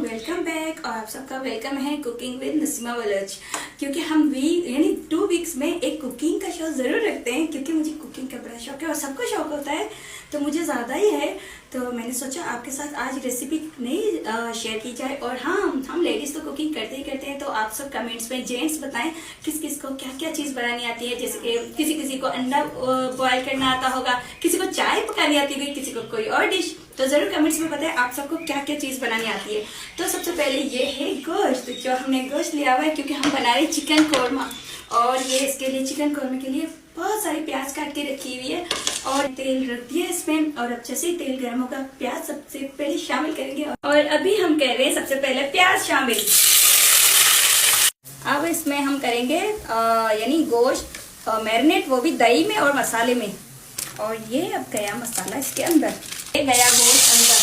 Welcome back. और आप सबका वेलकम है कुकिंग विद नसीमा वलज। क्योंकि हम यानी 2 वीक्स में एक कुकिंग का शो जरूर रखते हैं, क्योंकि मुझे कुकिंग का बड़ा शौक है और सबको शौक होता है, तो मुझे ज़्यादा ही है। तो मैंने सोचा आपके साथ आज रेसिपी नहीं शेयर की जाए। और हाँ, हम लेडीज़ तो कुकिंग करते ही करते हैं, तो आप सब कमेंट्स में जेंट्स बताएं किस किस को क्या क्या चीज़ बनानी आती है। जैसे कि किसी किसी को अंडा बॉयल करना आता होगा, किसी को चाय पकानी आती होगी, किसी को कोई और डिश। तो जरूर कमेंट्स में बताएं आप सबको क्या क्या चीज़ बनानी आती है। तो सबसे पहले ये है गोश्त, जो हमने गोश्त लिया हुआ है क्योंकि हम बना रहे हैं चिकन कौरमा। और ये इसके लिए चिकन कौरमे के लिए बहुत सारी प्याज काट के रखी हुई है और तेल रख दिया इसमें। और अब जैसे ही तेल गर्म होगा प्याज सबसे पहले शामिल करेंगे। और अभी हम कर रहे हैं सबसे पहले प्याज शामिल। अब इसमें हम करेंगे यानी गोश्त मैरिनेट, वो भी दही में और मसाले में। और ये अब गया मसाला इसके अंदर, ये गया गोश्त अंदर।